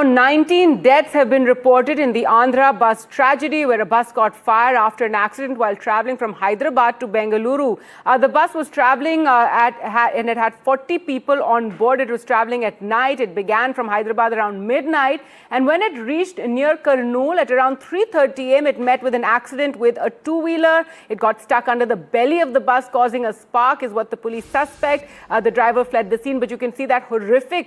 19 deaths have been reported in the Andhra bus tragedy, where a bus caught fire after an accident while travelling from Hyderabad to Bengaluru. The bus was travelling and it had 40 people on board. It was travelling at night. It began from Hyderabad around midnight, and when it reached near Kurnool at around 3:30 am, it met with an accident with a two-wheeler. It got stuck under the belly of the bus, causing a spark, is what the police suspect. The driver fled the scene, but you can see that horrific,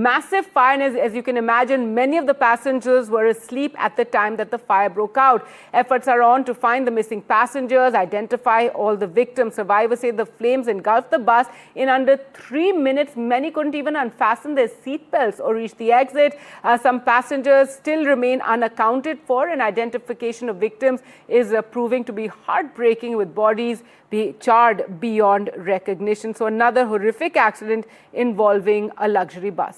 massive fire, and as you can imagine, many of the passengers were asleep at the time that the fire broke out. Efforts are on to find the missing passengers, identify all the victims. Survivors say the flames engulfed the bus in under 3 minutes. Many couldn't even unfasten their seat belts or reach the exit. Some passengers still remain unaccounted for, and identification of victims is proving to be heartbreaking, with bodies charred beyond recognition. So another horrific accident involving a luxury bus.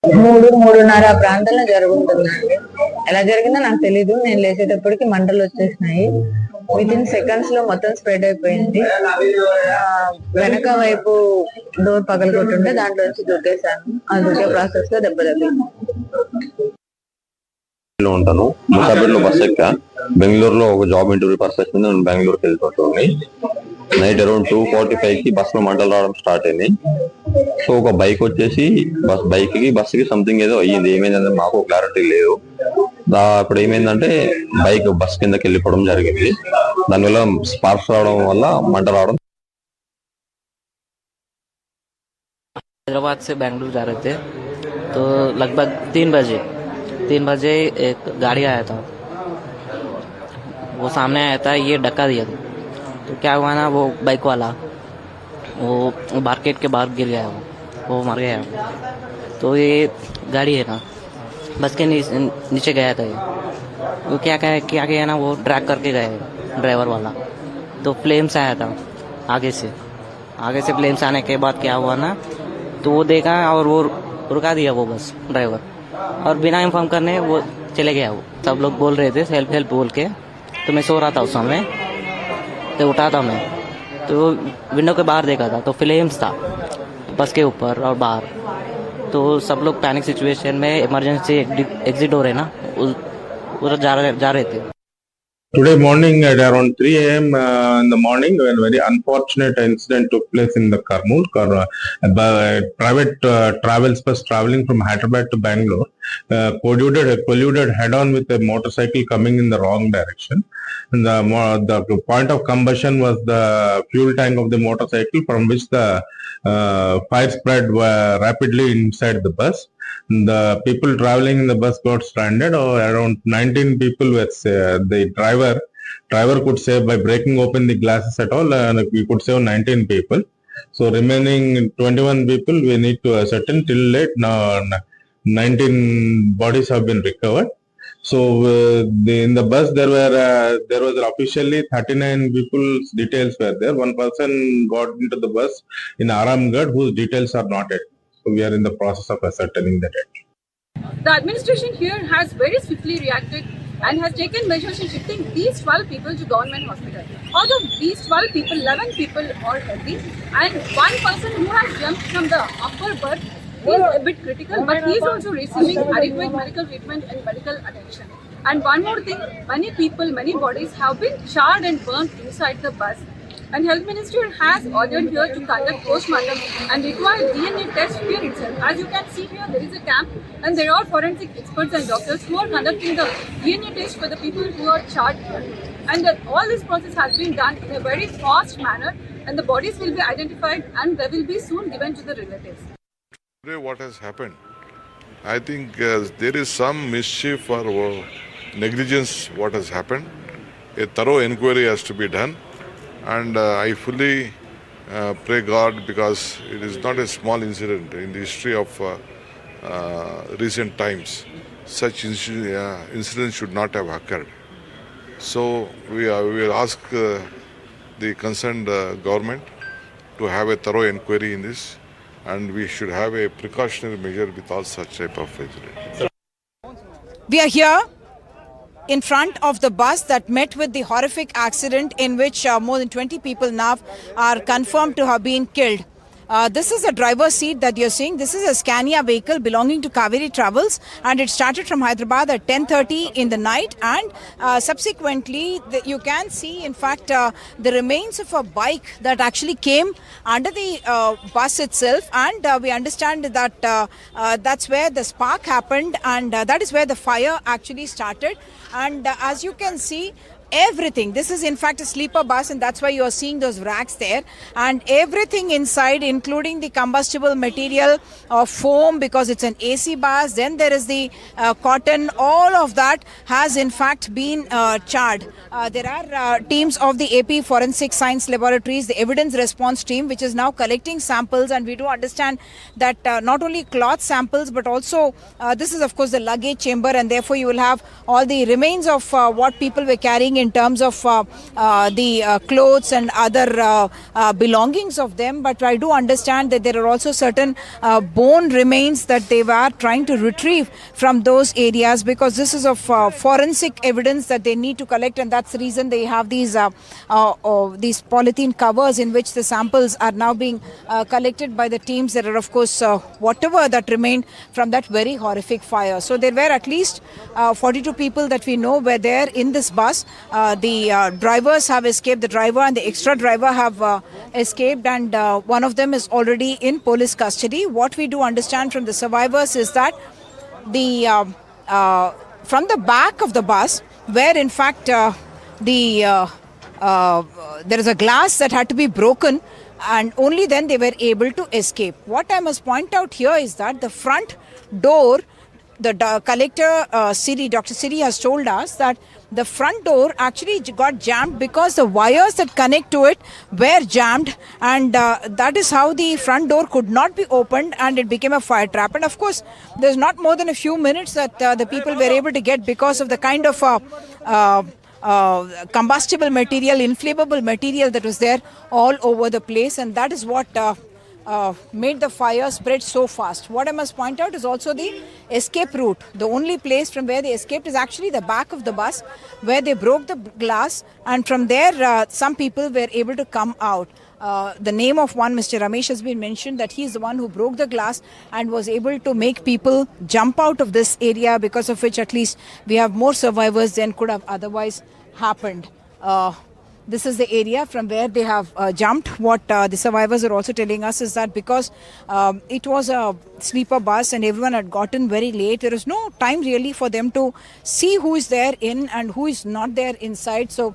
3-3:30 ప్రాంతంలో జరుగుతుందండి. ఎలా జరిగిందో నాకు తెలీదు. నేను లేచేటప్పటికి మంటలు వచ్చేసినాయి. Within seconds లో మొత్తం స్ప్రెడ్ అయిపోయింది. వెనక వైపు డోర్ పగలగొట్టుంటే దాంట్లో నుంచి దూకేశాను. ఆ దూకే ప్రాసెస్ లో దెబ్బ తగిలింది. ఉంటాను ముసాబిర్లో బస్ ఎక్కా. బెంగళూరులో ఒక జాబ్ ఇంటర్వ్యూ పర్పస్ మీద నేను బెంగళూరుకి వెళ్ళిపోతుంది. నైట్ అరౌండ్ 2:45కి బస్ లో మంటలు రావడం స్టార్ట్ అయింది. సో ఒక బైక్ వచ్చేసి బస్ కి సంథింగ్ ఏదో అయ్యింది. ఏమైందంటే మాకు క్లారిటీ లేదు. అప్పుడు ఏమైందంటే బైక్ బస్ కిందకి వెళ్ళిపోవడం జరిగింది. దానివల్ల స్పార్క్స్ రావడం వల్ల మంట రావడం. हैदराबाद से बेंगलुरु जा रहे थे, तो लगभग 3 बजे एक गाड़ी आया था. वो सामने आया था, ये धक्का दिया था. तो क्या हुआ ना, वो बाइक वाला वो मार्केट के बाहर गिर गया, वो मर गया. तो ये गाड़ी है ना, बस के नीचे गया था. ये वो क्या किया ना, वो ड्रैग करके गए ड्राइवर वाला. तो फ्लेम्स आया था आगे से फ्लेम्स आने के बाद क्या हुआ ना, तो वो देखा और वो रुका दिया वो बस ड्राइवर, और बिना इन्फॉर्म करने वो चले गया. वो सब लोग बोल रहे थे हेल्प बोल के. तो मैं सो रहा था उस समय, तो उठा था मैं, तो विंडो के बाहर देखा था, तो फ्लेम्स था बस के ऊपर और बाहर. तो सब लोग पैनिक सिचुएशन में इमरजेंसी एग्जिट हो रहे ना, उधर जा रहे थे. Today morning at around 3 a.m. In the morning, a very unfortunate incident took place in the Kurnool. Private travels bus traveling from Hyderabad to Bangalore collided head-on with a motorcycle coming in the wrong direction. And the point of combustion was the fuel tank of the motorcycle, from which the fire spread rapidly inside the bus. The people traveling in the bus got stranded. Around 19 people were the driver could save by breaking open the glasses at all, and we could save 19 people. So remaining 21 people we need to ascertain. Till late now 19 bodies have been recovered. So in the bus there was officially 39 people's details were there. One person got into the bus in Aramgarh, whose details are not yet. So we are in the process of ascertaining that. The administration here has very swiftly reacted and has taken measures in shifting these 12 people to government hospital. Out of these 12 people, 11 people are healthy, and one person who has jumped from the upper berth is a bit critical, but he is also receiving adequate medical treatment and medical attention. And one more thing, many bodies have been charred and burnt inside the bus. And Health Ministry has ordered here to conduct postmortem and require DNA test here itself. As you can see here, there is a camp, and there are forensic experts and doctors who are conducting the DNA test for the people who are charged here. And all this process has been done in a very fast manner, and the bodies will be identified and they will be soon given to the relatives. Today what has happened, I think there is some mischief or negligence what has happened. A thorough inquiry has to be done. And I fully pray God, because it is not a small incident in the history of recent times. Such incidents should not have occurred. So we will ask the concerned government to have a thorough inquiry in this, and we should have a precautionary measure with all such type of incidents. We are here in front of the bus that met with the horrific accident in which more than 20 people now are confirmed to have been killed. This is the driver's seat that you're seeing. This is a Scania vehicle belonging to Kaveri Travels, and it started from Hyderabad at 10:30 in the night. And subsequently, you can see, in fact, the remains of a bike that actually came under the bus itself. And we understand that that's where the spark happened, and that is where the fire actually started. And as you can see, everything, this is in fact a sleeper bus, and that's why you are seeing those racks there, and everything inside, including the combustible material of foam, because it's an AC bus, then there is the cotton, all of that has in fact been charred. There are teams of the AP Forensic Science Laboratories, the evidence response team, which is now collecting samples, and we do understand that not only cloth samples, but also this is of course the luggage chamber, and therefore you will have all the remains of what people were carrying in terms of the clothes and other belongings of them. But I do understand that there are also certain bone remains that they were trying to retrieve from those areas, because this is of forensic evidence that they need to collect, and that's the reason they have these polythene covers in which the samples are now being collected by the teams. There are of course whatever that remained from that very horrific fire. So there were at least 42 people that we know were there in this bus. The drivers have escaped, the driver and the extra driver have escaped, and one of them is already in police custody. What we do understand from the survivors is that the from the back of the bus, where in fact there is a glass that had to be broken, and only then they were able to escape. What I must point out here is that the front door, the collector Dr. Siri has told us that the front door actually got jammed because the wires that connect to it were jammed, and that is how the front door could not be opened, and it became a fire trap. And of course, there's not more than a few minutes that the people were able to get, because of the kind of combustible material, inflammable material that was there all over the place, and that is what made the fire spread so fast. What I must point out is also the escape route. The only place from where they escaped is actually the back of the bus, where they broke the glass, and from there some people were able to come out. The name of one, Mr. Ramesh, has been mentioned, that he is the one who broke the glass and was able to make people jump out of this area, because of which at least we have more survivors than could have otherwise happened. This is the area from where they have jumped. What the survivors are also telling us is that because it was a sleeper bus and everyone had gotten very late, there is no time really for them to see who is there in and who is not there inside. So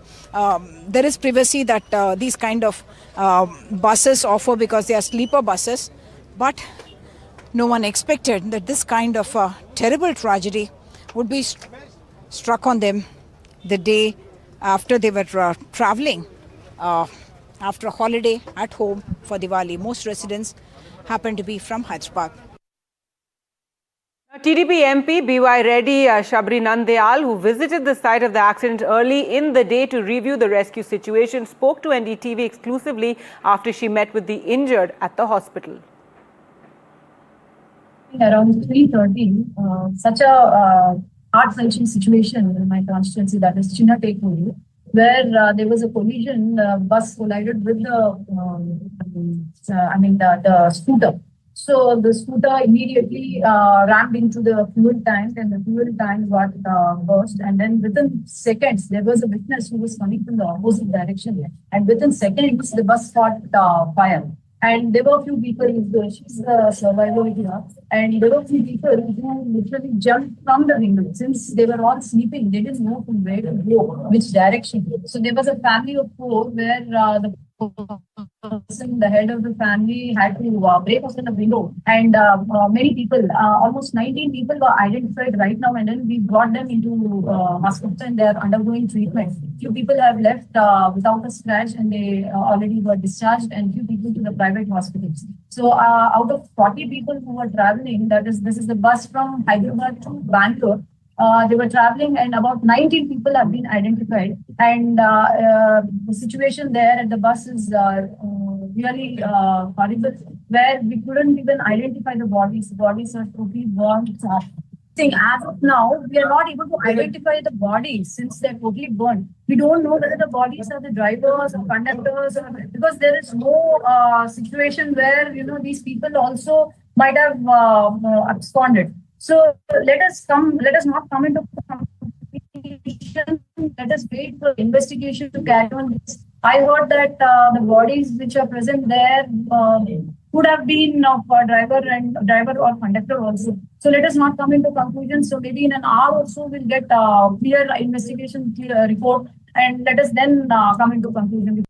there is privacy that these kind of buses offer, because they are sleeper buses. But no one expected that this kind of terrible tragedy would be struck on them the day after they were traveling after a holiday at home for Diwali. Most residents happen to be from Hyderabad. TDP MP BY Reddy Shabri Nandayal, who visited the site of the accident early in the day to review the rescue situation, spoke to NDTV exclusively after she met with the injured at the hospital. Around 3:30, such a heart-wrenching situation in my constituency, that is Chinna Tekuru, where there was a collision. Bus collided with the scooter. So the scooter immediately rammed into the fuel tank, and the fuel tank got burst. And then within seconds, there was a witness who was coming from the opposite direction, and within seconds, the bus caught fire. And there were a few people, she's a survivor here, and there were a few people who literally jumped from the window. Since they were all sleeping, they didn't know from where to go, which direction. So there was a family of 4 where the person, the head of the family, had to break open the window. And many people, almost 19 people were identified right now, and then we brought them into hospital and they are undergoing treatment. Few people have left without a scratch, and they already were discharged, and few people to the private hospitals. So out of 40 people who were traveling, this is the bus from Hyderabad to Bangalore. They were traveling, and about 19 people have been identified. And the situation there at the bus is really horrible, where we couldn't even identify the bodies. The bodies are totally burnt. As of now, we are not able to identify the bodies since they're totally burned. We don't know whether the bodies are the drivers or conductors, or, because there is no situation where these people also might have absconded. So let us not come into competition. Let us wait for investigation to carry on. I heard that the bodies which are present there could have been of a driver or conductor also. So let us not come into conclusions. So maybe in an hour or so we'll get clear investigation report, and let us then come into conclusion.